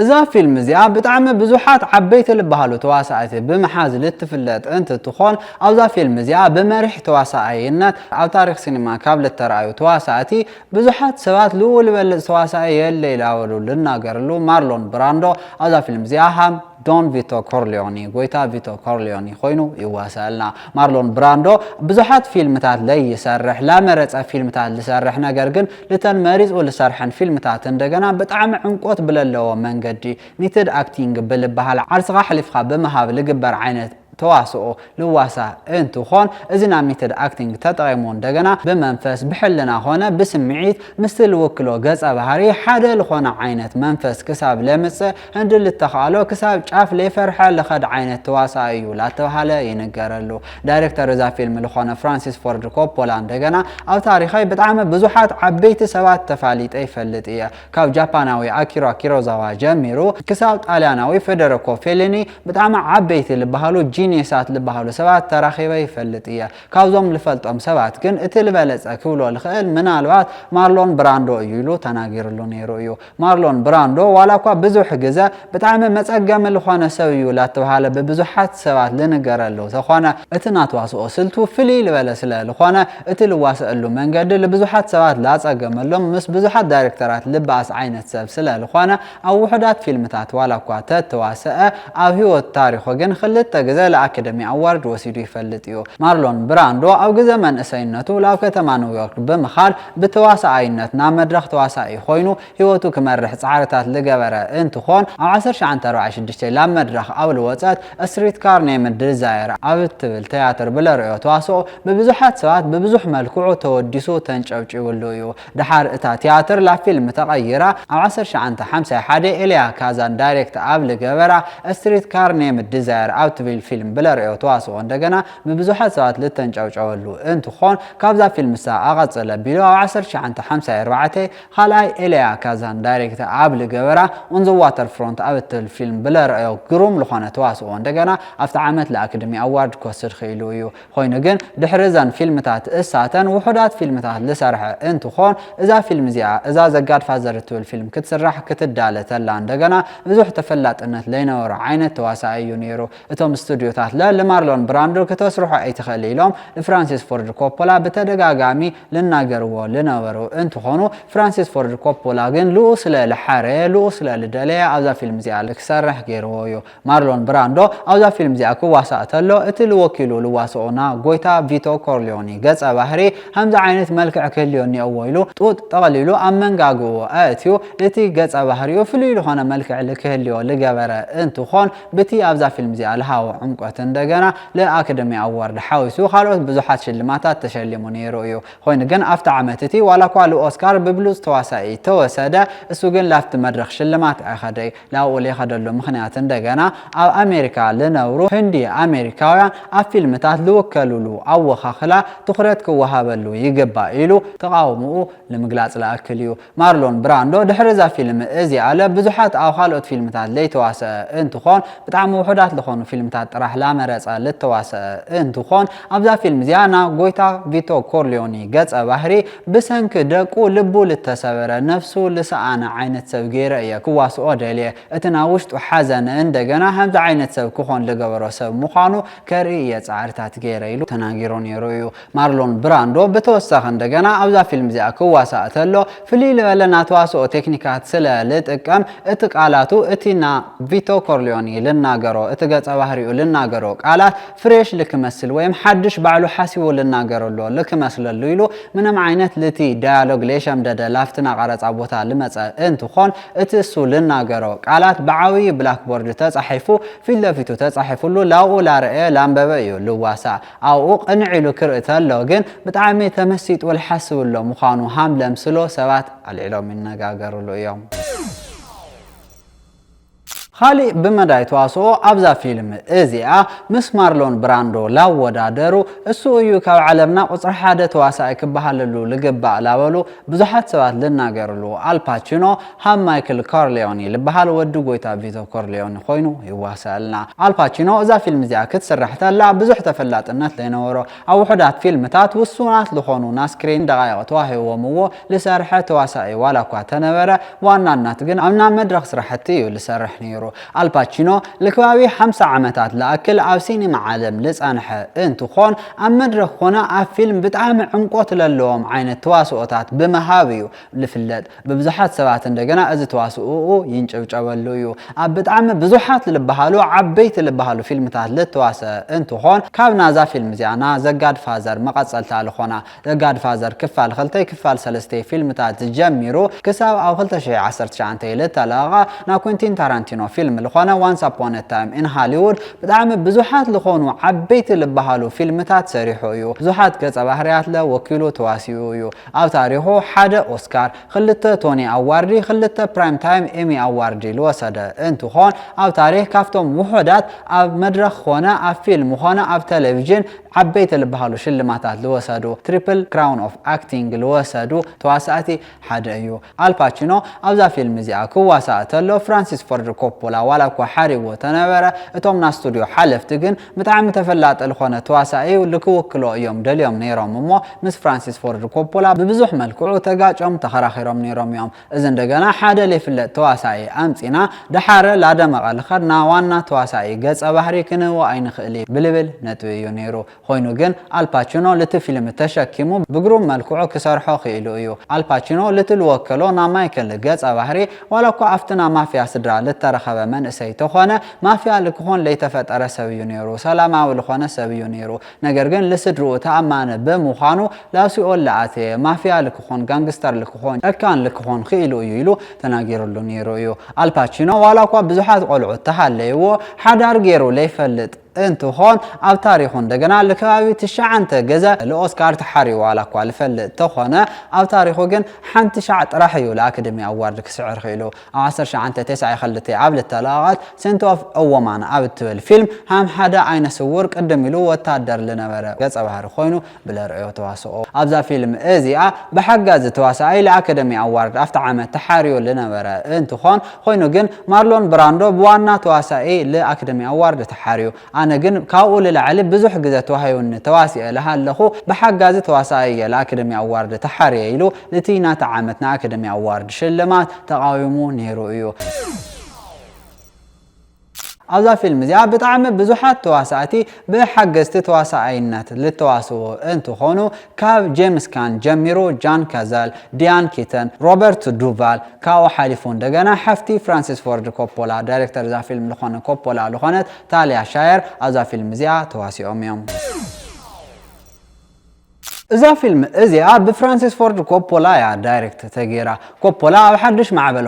እዛ ፊልም እዚኣ ብጣዕሚ ብዙሓት ዓበይቲ ልበሃሉ ተዋሳእቲ ብምሓዝ ልትፍለጥ እንትትኾን ኣብዛ ፊልም እዚኣ ብመሪሕ ተዋሳእይነት ኣብ ታሪክ ሲኒማ ካብ ልተረኣዩ ተዋሳእቲ ብዙሓት ሰባት ልዑል ዝበልፅ ተዋሳእይ የለ ኢላወሉ ልናገርሉ ማርሎን ብራንዶ ኣብዛ ፊልም እዚኣ ሃም ዶን ቪቶ ኮርሊዮኒ ጎይታ ቪቶ ኮርሊዮኒ ኮይኑ ይዋሰልና ማርሎን ብራንዶ ብዙሓት ፊልምታት ላይ ይሰርሕ ላመረፀ ፊልምታት ልሰርሕ ነገር ግን ልተን መሪፁ ልሰርሐን ፊልምታት እንደገና ብጣዕሚ ዕንቆት ብለለዎ መንገዲ ኒትድ አክቲንግ ብልበሃል ዓርስኻ ሓሊፍኻ ብምሃብ ልግበር ዓይነት ተዋስኦ ልዋሳ እንትኾን እዚና ሜተድ አክቲንግ ተጠቂሙ እንደገና በመንፈስ ብሕልና ሆነ በስምዒት ምስል ወክሎ ገጸ ባህሪ ሓደ ለሆነ ዓይነት መንፈስ ክሳብ ለምጽ እንድል ተኻሎ ክሳብ ጫፍ ለፈርሐ ለኸድ ዓይነት ተዋሳዩ ላተባሃለ ይነገረሉ ዳይሬክተር እዛ ፊልም ለሆነ ፍራንሲስ ፎርድ ኮፖላ እንደገና ኣብ ታሪኻይ በጣም ብዙሓት ዓበይቲ ሰባት ተፋሊጠ ይፈልጥ እየ ካብ ጃፓናዊ አኪራ ኪሮዛዋ ጀሚሩ ክሳብ ጣልያናዊ ፌዴሪኮ ፌሊኒ በጣም ዓበይቲ ልበሃሉ ጂኒሳት ልበሃሉ ሰባት ተራኺበ ይፈልጥ እየ ካብዞም ልፈልጦም ሰባት ግን እቲ ልበለጸ ክብሎ ልኽእል ምናልባት ማርሎን ብራንዶ እዩ ኢሉ ተናጊሩሉ ነይሩ እዩ ማርሎን ብራንዶ ዋላ እኳ ብዙሕ ግዜ በጣም መጸገም ልኾነ ሰብ እዩ ላተባሃለ በብዙሓት ሰባት ልንገረሉ ተኾነ እቲ ናትዋስኦ ስልቱ ፍልይ ልበለ ስለ ልኾነ እቲ ልዋስአሉ መንገዲ ለብዙሓት ሰባት ላጸገመሎም ምስ ብዙሓት ዳይሬክተራት ልባስ ዓይነት ሰብ ስለ ልኾነ ኣብ ውሕዳት ፊልምታት ዋላ እኳ ተተዋሰአ ኣብ ህይወት ታሪኹ ግን ክልተ ግዜ ለአካደሚ አዋርድ ወሲዱ ይፈልጥ እዩ ማርሎን ብራንዶ ኣብ ግዜ መንእሰይነቱ ላብ ከተማ ኒውዮርክ ብምኻድ ብተዋሳአይነት ናብ መድረኽ ተዋሳኢ ኮይኑ ህይወቱ ክመርሕ ጻዕርታት ልገበረ እንትኾን ኣብ 1946 ላብ መድረኽ ኣብ ልወፀት ስትሪት ካር ኔምድ ዲዛየር ኣብ ትብል ቲያትር ብለርእዮ ተዋስኦ በብዙሓት ሰባት በብዙሕ መልክዑ ተወዲሱ ተንጨብጭብሉ እዩ ድሓር እታ ቲያትር ላብ ፊልም ተቐይራ ኣብ 1951 ኤልያ ካዛን ዳይሬክት ኣብ ልገበራ ስትሪት ካር ኔምድ ዲዛየር ኣብ ትብል ፊልም ብለርእዮ ተዋስኦ እንደገና በብዙሓት ሰባት ልተንጨብጨበሉ እንትኾን ካብዛ ፊልም ሳ ኣቐጽለ ቢሉ ኣብ 1954 ካልኣይ ኤልያ ካዛን ዳይሬክት ኣብ ልገበራ ኦን ዘ ዋተር ፍሮንት ኣብ ትብል ፊልም ብለርእዮ ግሩም ልኾነ ተዋስኦ እንደገና ኣብቲ ዓመት ለአካደሚ አዋርድ ክወስድ ኽኢሉ እዩ ኮይኑ ግን ድሕሪ ዘን ፊልምታት እሳተን ውሑዳት ፊልምታት ልሰርሐ እንትኾን እዛ ፊልም እዚኣ እዛ ዘጋድ ፋዘር ትብል ፊልም ክትስራሕ ክትዳለ ተላ እንደገና ብዙሕ ተፈላጥነት ለይነበሮ ዓይነት ተዋሳኢ እዩ ነይሩ እቶም ስቱዲዮታት ለማርሎን ብራንዶ ከተስርሑ ኣይትኽእል ኢሎም ለፍራንሲስ ፎርድ ኮፖላ በተደጋጋሚ ልናገርዎ ልነበሩ እንትኾኑ ፍራንሲስ ፎርድ ኮፖላ ግን ልኡ ስለ ልሓረ ልኡ ስለ ልደለየ ኣብዛ ፊልም እዚኣ ልክሰርሕ ገይርዎ እዩ ማርሎን ብራንዶ ኣብዛ ፊልም እዚኣ ክዋሳእ ተሎ እቲ ልወኪሉ ልዋስኦና ጎይታ ቪቶ ኮርሊዮኒ ገጸ ባህሪ ከምዚ ዓይነት መልክዕ ክህልዮ እኒአዎ ኢሉ ጡጥ ጠቕሊሉ ኣብ መንጋግኡ ኣእትዩ እቲ ገጸ ባህሪኡ ፍሉይ ልኾነ መልክዕ ልክህልዮ ልገበረ እንትኾን ብቲ ኣብዛ ፊልም እዚኣ ልሃቦ ዕምቆ ጥምቀት እንደገና ለአካደሚ አዋርድ ሓዊሱ ካልኦት ብዙሓት ሽልማታት ተሸሊሙ ነይሩ እዩ ኮይኑ ግን ኣብቲ ዓመት እቲ ዋላ እኳ ለኦስካር ብብሉዝ ተዋሳኢ ተወሰደ እሱ ግን ላፍቲ መድረክ ሽልማት ኣይኸደይ ላብኡ ለይኸደሉ ምክንያት እንደገና ኣብ ኣሜሪካ ልነብሩ ህንዲ ኣሜሪካውያን ኣብ ፊልምታት ዝውከልሉ ኣወኻኽላ ትኩረት ክወሃበሉ ይግባእ ኢሉ ተቃውምኡ ንምግላጽ ለኣክል እዩ ማርሎን ብራንዶ ድሕሪ ዛ ፊልም እዚኣ ብዙሓት ኣብ ካልኦት ፊልምታት ለይተዋሰአ እንትኾን ብጣዕሚ ውሑዳት ዝኾኑ ፊልምታት ጥራሕ ላመረፀ ልተዋሰአ እንትኾን ኣብዛ ፊልም እዚኣ ናብ ጎይታ ቪቶ ኮርሊዮኒ ገጸ ባህሪ ብሰንኪ ደቁ ልቡ ልተሰበረ ነፍሱ ልሰኣነ ዓይነት ሰብ ገይረ እየ ክዋስኦ ደልየ እቲ ናብ ውሽጡ ሓዘነ እንደገና ከምዚ ዓይነት ሰብ ክኾን ዝገበሮ ሰብ ምዃኑ ከርኢ እየ ፃዕርታት ገይረ ኢሉ ተናጊሩ ነይሩ እዩ ማርሎን ብራንዶ ብተወሳኺ እንደገና ኣብዛ ፊልም እዚኣ ክዋሳእ ተሎ ፍልይ ዝበለ ናይ ተዋስኦ ቴክኒካት ስለ ልጥቀም እቲ ቃላቱ እቲ ና ቪቶ ኮርሊዮኒ ልናገሮ እቲ ገጸ ባህሪኡ ልናገሮ ቃላት ፍሬሽ ልክመስል ወይም ሓድሽ ባዕሉ ሓሲቡ ልናገረሎ ልክመስለሉ ኢሉ ምንም ዓይነት ልቲ ዳያሎግ ለይሸምደደ ላፍትና ቀረፃ ቦታ ልመፀ እንትኾን እቲ እሱ ልናገሮ ቃላት ብዓብዪ ብላክቦርድ ተፃሒፉ ፊት ለፊቱ ተፃሒፉሉ ላብኡ ላርአየ ላንበበ እዩ ልዋሳእ ኣብኡ ቅንዕ ኢሉ ክርኢ ተሎ ግን ብጣዕሚ ተመሲጡ ልሓስብሎ ምዃኑ ሃምለምስሎ ሰባት ኣልዒሎም ይነጋገሩሉ እዮም خالي بمداي تواسو أبزا فيلم إزيا مس مارلون براندو لاودادرو السو يو كاو عالمنا قصر حادة تواسا كبهاللو لقبا لاولو بزحات سوات لناقرلو الباتشينو هم مايكل كارليوني لبهال ودو قويتا فيتو كارليوني خوينو يواسالنا الباتشينو إذا فيلم زيا كتسرحتا لا بزح تفلات النت لينورو أو حدات فيلمتات والسونات لخونو ناسكرين دقايق تواهي ومو لسارحة تواساي ولا كواتنبرا وانا الناتقن أمنا مدرخ سرحتيو لسارحنيرو الباتشينو لكواوي 5 عامات لأكل أو سينما عالم لسانحة انتو خون أم مدرخ خونا فيلم بتعام عمقوت للوم عين التواسؤات بمهابيو لفلد ببزحات سبعات اندقنا از تواسؤو ينجبجبلويو بتعام بزحات لبهالو عبيت لبهالو فيلمتات للتواسؤ انتو خون كابنا زا فيلم زيانا ذا جاد فازر مقصل تالو خونا ذا جاد فازر كفال خلتي كفال سلستي فيلمتات جميرو كساب أو خلتا شي 10 شعنتي لتلاغا نا كوينتين تارانتينو فيلم لخونا Once Upon a Time in Hollywood بدعم بزحات لخونو عبيت لبهالو فيلمتات سريحو يو بزحات قصة بحريات له وكيلو تواسيو يو أو تاريخو حدا أوسكار خلته توني أواردي خلته برايم تايم إيمي أواردي لوسادة انتو خون أو تاريخ كافتو وحدات أو مدرخ خونا أو فيلم خونا أو تلفزيون عبيت لبهالو شلماتات لوسادو تريبل كراون اوف اكتينج لوسادو تواساتي حدا يو الباتشينو أو ذا فيلم زيا كواسات له فرانسيس فورد كوبولا ولا كو حاربو تنبره اتومنا استوديو حلفتكن متعم تفلات الخونه تواساي لكوكلو يوم دليوم نيروم مو مس فرانسيس فورد كوبولا ببزح ملكو تغاچوم تخراخيروم نيروم يوم اذن دغنا حدا لفلت تواساي امصينا دحاره لادمقال خدنا وانا تواساي غص بحري كنو عين خلي بلبل نتويو نيرو خوينو جن الباتشينو لتفيلم تشكيمو بقروم ملكوعو كسرحو خيلو يو الباتشينو لتلوكلو نا مايكل غص بحري ولا كو افتنا مافيا سدرا لترخبه من سيتخونه مافيا لكون ليتفطر سبيو نيرو سلاماو لخونه سبيو نيرو ነገር ግን ለስድሩ ተአማነ በመሆኑ ላሲኦል ላአቴ ማፊያ ለክኾን ጋንግስተር ለክኾን አካን ለክኾን ኺሉ ይሉ ተናገሩሉ ነይሩ ዩ አልፓቺኖ ዋላኳ ብዙሓት ቆልዑ ተሃለይዎ ሓዳር ገይሩ ለይፈልጥ انتو هون او تاريخون دغنا لكاوي تشعنت غزا الاوسكار تحري ولا كوال فل تخونه او تاريخو جن حنت شع طرحيو الاكاديمي اوارد كسعر خيلو 10 شعنت 9 خلتي عبل التلاغات سنت اوف اومان عبت الفيلم هم حدا عين سور قدم يلو وتادر لنبره غص بحر خوينو بلريو تواسو ابزا فيلم ازيا بحجاز تواساي الاكاديمي اوارد افت عام تحريو لنبره انتو هون خوينو جن مارلون براندو بوانا تواساي الاكاديمي اوارد تحريو أنا جن كاول العلب بزح جزء توهيون تواسي لها اللخو بحجاز تواساي الأكاديمي أوارد تحريلو لتينا تعامتنا أكاديمي أوارد شلمات تقاومون نيرويو أذا فيلم زي بتعم بزحات تواساتي بحجزت تواساينات للتواسو انتو خونو كاف جيمس كان جميرو جان كازال ديان كيتن روبرت دوفال كاو حالفون دغنا حفتي فرانسيس فورد كوبولا دايركتور ذا فيلم لخونه كوبولا لخونه تاليا شاير أذا فيلم زي تواسي أميوم إذا فيلم إزيا بفرانسيس فورد كوبولا يا دايركت تغيرا كوبولا بحدش معبل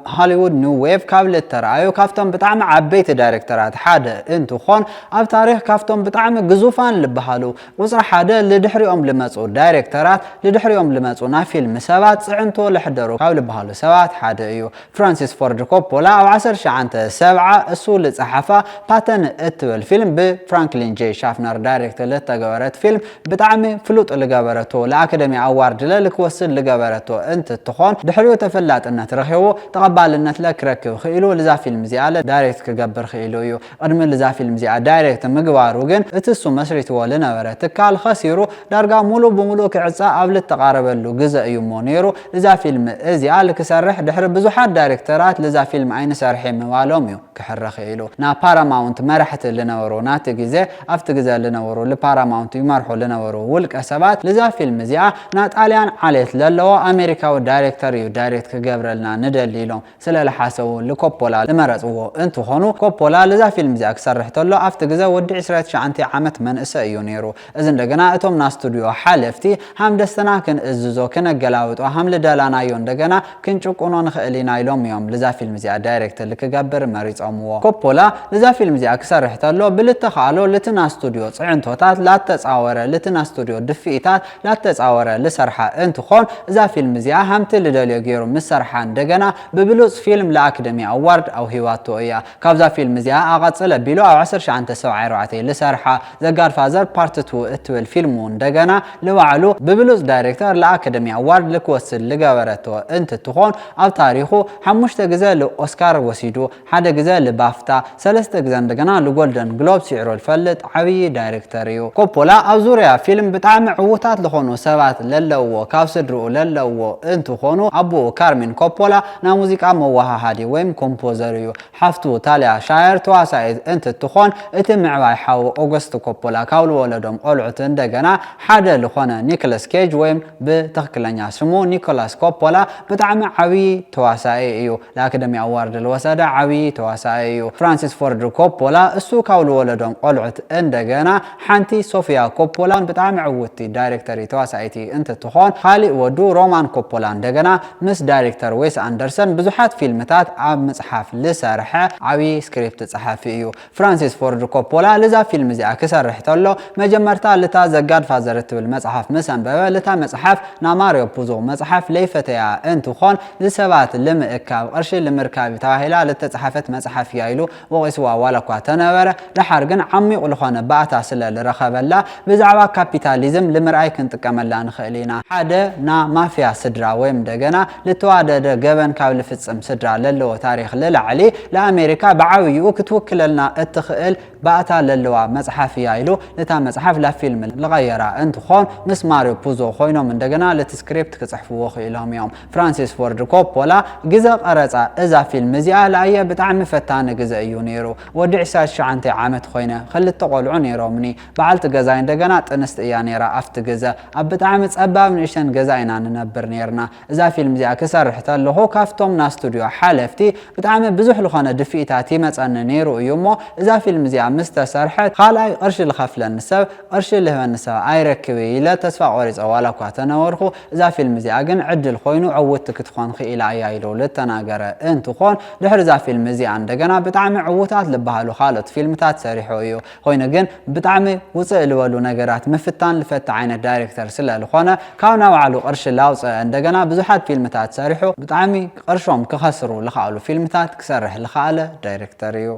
هوليوود نيو ويف كابل ترايو كافتم بطعم عبيت دايركترات حدا انتو خون اب تاريخ كافتم بطعم غزوفان لبحالو وصرا حدا لدحريهم لمصو دايركترات لدحريهم لمصو نا فيلم سبات صعنتو لحدرو كابل بحالو سبات حدا ايو فرانسيس فورد كوبولا او 1907 اسو لصحافه باتن اتول فيلم بفرانكلين جي شافنر دايركت لتغورت فيلم بطعم فلوط لغبرتو لاكاديمي اوارد لك وصل لغبرتو انت تخون دحريو تفلاطنت رخيو تقبالنت لك ركب خيلو لذا فيلم زياله دايركت كغبر خيلو يو قدم لذا فيلم زيا دايركت مغبارو ግን እትሱ መስሪት ወለ ነበረ ተካል خسيሩ ዳርጋ ሙሉ በሙሉ ከዕጻ አብል ተቃረበሉ ግዘ እዩ ሞኔሩ ለዛ ፊልም እዚያ ለከሰርሕ ድሕር ብዙሓት ዳይሬክተራት ለዛ ፊልም አይነ ሰርሕ መዋሎም እዩ ከሐረኸ ኢሉ ና ፓራማውንት መራሕት ለነበሩ ናት ግዜ አፍት ግዜ ለነበሩ ለፓራማውንት ይመርሑ ለነበሩ ውልቀ ሰባት ለዛ ፊልም እዚያ ና ጣሊያን ዓለት ለለው አሜሪካው ዳይሬክተር እዩ ዳይሬክት ከገብረልና ንደሊሎም ስለለሐሰው ለኮፖላ ለመረጽዎ እንት ሆኑ ኮፖላ ለዛ ፊልም እዚያ ከሰርሕ ተሎ አፍት ግዜ ወዲ 29 ዓመት መንእሰ እዩ ነይሩ እዚ እንደገና እቶም ና ስቱዲዮ ሓለፍቲ ሃም ደስተና ክንእዝዞ ከነገላውጦ ሃም ለዳላናዮ እንደገና ክንጭቁኖ ንኽእሊና ኢሎም እዮም ለዛ ፊልም እዚያ ዳይሬክተር ለከገብር መሪጾምዎ ኮፖላ ለዛ ፊልም እዚያ ከሰርሕ ተሎ ብልተኻሎ ለትና ስቱዲዮ ጽዕንቶታት ላተጻወረ ለትና ስቱዲዮ ድፊኢታት ላተጻወረ ለሰርሓ እንትኾን እዛ ፊልም እዚያ ሃምቲ ለደልዮ ገይሩ መሰርሓ እንደገና በብሉጽ ፊልም ለአካደሚ አዋርድ አው ሂዋቶ እያ ካብዛ ፊልም እዚያ አቀጽለ ቢሎ አው 1974 ለሰርሓ ዘ ጋድፋዘር ፓርት 2 እትብል ፊልሙ እንደገና ለዋዕሉ በብሉጽ ዳይሬክተር ለአካደሚ አዋርድ ለኮስል ለገበረቶ እንት ትኾን አብ ታሪኹ 5 ግዜ ለኦስካር ወሲዱ ሓደ ግዜ ለባፍታ 3 ግዜ እንደገና ለጎልደን ግሎብ ሲዕሮ ልፈልጥ ዓብይ ዳይሬክተር እዩ ኮፖላ አብ ዙርያ ፊልም በጣም ዕውታት ለኾኑ ሰባት ለለዎ ካብ ስድሩ ለለዎ እንት ኾኑ አቡ ካርሚን ኮፖላ ና ሙዚቃ መዋሃሃዲ ወይም ኮምፖዘር እዩ ሓፍቱ ታሊያ ሻየር ተዋሳኢት እንት ትኾን እቲ ምዕባይ ሓው ኦገስት ኮፖላ ካብ ወለዶም ቆልዑት እንደገና ሓደ ለኾነ ኒኮላስ ኬጅ ወይም በትክክለኛ ስሙ ኒኮላስ ኮፖላ በጣም ዓብይ ተዋሳኢ እዩ ለአካደሚ አዋርድ ለወሰደ ዓብይ ተዋሳኢ እዩ ፍራንሲስ ፎርድ ኮፖላ እሱ ካብ ወለዶም ቆልዑት እንደገና ሓንቲ ሶፊያ ኮፖላ በጣም ዕውቲ ዳይሬክተር ተዋሳኢቲ እንት ትኾን ካሊእ ወዱ ሮማን ኮፖላ እንደገና ምስ ዳይሬክተር ዌስ አንደርሰን ብዙሓት ፊልምታት ኣብ መጽሓፍ ለሰርሐ ዓብይ ስክሪፕት ጸሓፊ እዩ ፍራንሲስ ፎርድ ኮፖላ ለዛ ፊልም እዚኣ ክሰርሕ ተሎ መጀመርታ ለታ ዘ ጋድፋዘር እትብል መጽሓፍ መሰንበበ ለታ መጽሓፍ ና ማሪዮ ፑዞ መጽሓፍ ለይፈተያ እንትኾን ለሰባት ለምእካብ ቅርሺ ለምርካብ ተባሂላ ለተጻሕፈት መጽሓፍ ያይሉ ወቂስዋ ዋላኳ ተነበረ ድሓር ግን ዓሚቕ ለኾነ ባእታ ስለ ለረኸበላ ብዛዕባ ካፒታሊዝም ለምርኣይ ክንጥቀመላ ንኽእል ኢና ሓደ ና ማፍያ ስድራ ወይም እንደገና ለተዋደደ ገበን ካብ ልፍጽም ስድራ ለለዎ ታሪኽ ለላዕሊ ለአሜሪካ ብዓብይኡ ክትውክለልና እትኽእል ባእታ ለለዋ መጽሓፍ ያይሉ ለታ መጽሓፍ ለፊልም ለغيራ እንትኾን ምስ ማሪዮ ፑዞ ኮይኖም እንደገና ለትስክሪፕት ክጽሕፍዎ ኽኢሎም እዮም ፍራንሲስ ፎርድ ኮፖላ ግዜ ቀረጻ እዛ ፊልም እዚኣ ለአየ ብጣዕሚ ፈታኒ ግዜ እዩ ነይሩ ወዲ 29 ዓመት ኮይነ ክልተ ቆልዑ ነይሮምኒ በዓልቲ ገዛይ እንደገና ጥንስት እያ ነይራ ኣፍቲ ግዜ ኣብ ብጣዕሚ ጸባብ ንእሽተን ገዛ ኢና ንነብር ነርና እዛ ፊልም እዚኣ ክሰርሕ ተለኹ ካፍቶም ና ስቱዲዮ ሓለፍቲ ብጣዕሚ ብዙሕ ዝኾነ ድፊኢታት ይመጸኒ ነይሩ እዩ እሞ እዛ ፊልም እዚኣ ምስ ተሰርሐት ካልኣይ ቅርሺ ዝኸፍለኒ ሰብ ቅርሺ ዝህበኒ ሰብ ኣይረክብ ኢለ ተስፋ ቆሪፀ ዋላ እኳ ተነበርኩ እዛ ፊልም እዚኣ ግን ዕድል ኮይኑ ዕውቲ ክትኾን ክኢላ እያ ኢሉ ልተናገረ እንትኾን ድሕሪ እዛ ፊልም እዚኣ እንደገና ብጣዕሚ ዕውታት ዝበሃሉ ካልኦት ፊልምታት ሰሪሑ እዩ ኮይኑ ግን ብጣዕሚ ውፅእ ዝበሉ ነገራት ምፍታን ልፈታ ዓይነት ዳይሬክተር ስለ ዝኾነ ካብ ና ባዕሉ ቅርሺ ላውፅአ እንደገና ብዙሓት ፊልምታት ሰሪሑ ብጣዕሚ ቅርሾም ክኸስሩ ዝኽኣሉ ፊልምታት ክሰርሕ ዝኽኣለ ዳይሬክተር እዩ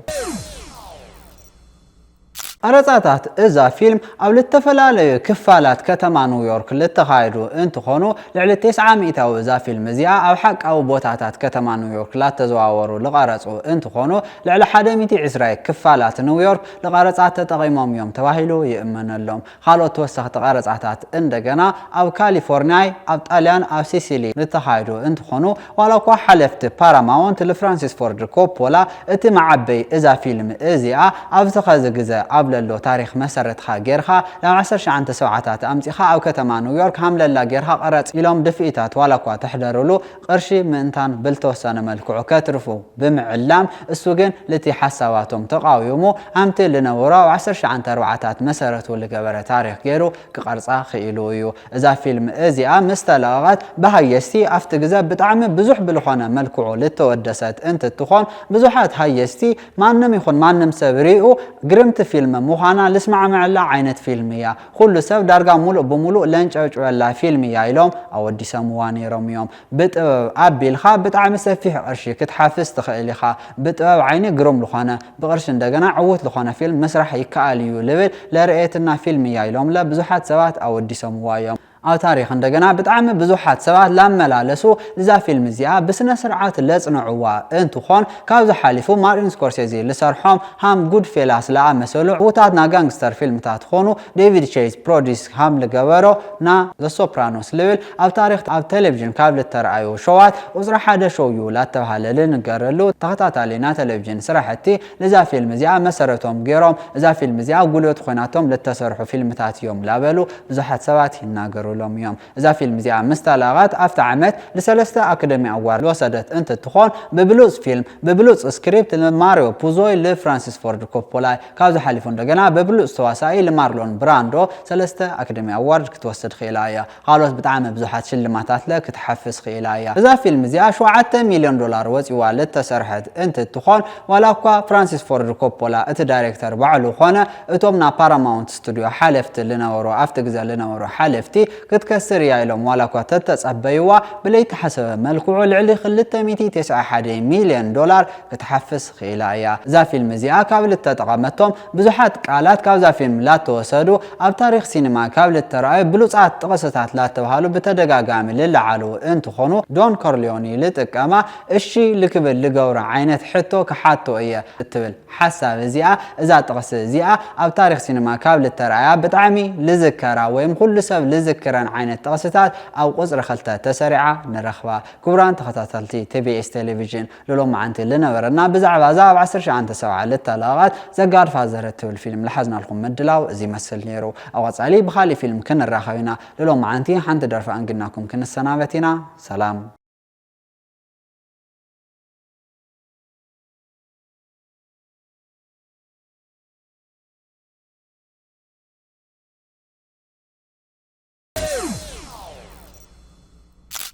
ቀረጻታት እዛ ፊልም ኣብ ልተፈላለዩ ክፋላት ከተማ ኒውዮርክ ልተኻይዱ እንትኾኑ ልዕሊ 900 እዛ ፊልም እዚኣ ኣብ ሓቃዊ ቦታታት ከተማ ኒውዮርክ ላተዘዋወሩ ዝቐረጹ እንትኾኑ ልዕሊ 120 ክፋላት ኒውዮርክ ለቀረጻት ተጠቒሞም እዮም ተባሂሉ ይእመነሎም ካልኦት ተወሰኽቲ ቀረጻታት እንደገና ኣብ ካሊፎርኒያ ኣብ ጣልያን ኣብ ሲሲሊ ልተኻይዱ እንትኾኑ ዋላ እኳ ሓለፍቲ ፓራማውንት ለፍራንሲስ ፎርድ ኮፖላ እቲ መዓበይ እዛ ፊልም እዚኣ ኣብ ተኸዚ ግዜ ኣብ للو تاريخ مسرت خا جيرخا لو 19 سبعات أمتخا أو كتما نيويورك حملة جيرخا قرأت إلهم دفئتات ولا كوا تحضروا له قرشي منتان بلتوسان ملكو كترفو بمعلام السوقن التي حسواتهم تقاومو أمت لنورا و19 ربعات مسرتو لجبر تاريخ جيرو كقرصا خيلويو إذا فيلم إزيا مستلغات بهايستي أفتجزا بتعم بزح بالخانة ملكو للتودست أنت تخون بزحات هايستي ما نم يخون ما نم سبريو قرمت فيلم مخانا لسمع مع الله عينة فيلمية كل سب درجة ملء بملء لنج ولا فيلمية يلوم أو دي سمواني روميوم بت أبي الخا بتعم سفيه قرشي كتحافظ تخيلي خا بت عيني قرم لخانة بقرش دجنا عوت لخانة فيلم مسرح يكاليو ليفل لرئيتنا فيلمية يلوم لا بزحات سوات أو دي سموايوم أو تاريخ عندنا بتعمل بزوحات سواء لما لالسو لذا فيلم زيا بسنا سرعات لصنعوا انتو خون كاوز حالفو مارتن سكورسيزي لسرحهم هم جود فيلاس لا مسلو وتاتنا غانغستر فيلم تات خونو ديفيد تشيز بروديس هم لغبرو نا ذا سوبرانوس ليفل أو تاريخ أو تلفزيون كابل ترعيو شوات وزرا حدا شو يولا تبهال نقرلو تخطاتالينا تلفزيون سرحتي لذا فيلم زيا مسرتهم غيرهم لذا فيلم زيا قولوا تخوناتهم للتسرحوا فيلم تات يوم لابلو بزحات سوات يناقروا لهم يوم إذا فيلم زي مستلغات أفتح عمت لسلسة أكاديمي أوار وصدت أنت تخون ببلوز فيلم ببلوز سكريبت لماريو بوزوي لفرانسيس فورد كوبولا كاوز حليفون دجنا ببلوز تواسائي لمارلون براندو سلسة أكاديمي أوار كتوسد خيلايا خلاص بتعمل بزحات شلماتات لك تحفز خيلايا إذا فيلم زي شو عدت $1,000,000 وزي تسرحت أنت تخون ولا كوا فرانسيس فورد كوبولا أنت دايركتور بعلو خانة أتومنا باراماونت ستوديو حلفت لنا ورو أفتجز لنا ورو حلفتي كتكسر يايلهم ولا كوتت تصبيوا بليت حسب ملكو العلي خلته $291,000,000 كتحفز خيلايا ذا فيلم زيا كابل تتقامتهم بزحات قالات كاو ذا فيلم لا توسدوا اب تاريخ سينما كابل تراي بلوصات تقصتات لا تبهالو بتدغاغام للعلو انت خونو دون كورليوني لتقما اشي لكبل لغور عينت حتو كحاتو ايه تبل حساب زيا اذا تقص زيا اب تاريخ سينما كابل تراي بتعمي لذكرا ويم كل سب لذكران عينت تقصتات او قصر خلطه تسريعه نرخبا كبران تخطاتلتي تي بي اس تلفزيون لولو معنتي لنبرنا بزعبا زاب 19 ساعه للتلاغات زغار فازرت الفيلم لحزنا لكم مدلاو زي مسل نيرو او صالي بخالي فيلم كن الراخوينا لولو معنتي حنت درف انقناكم كن السنابتنا سلام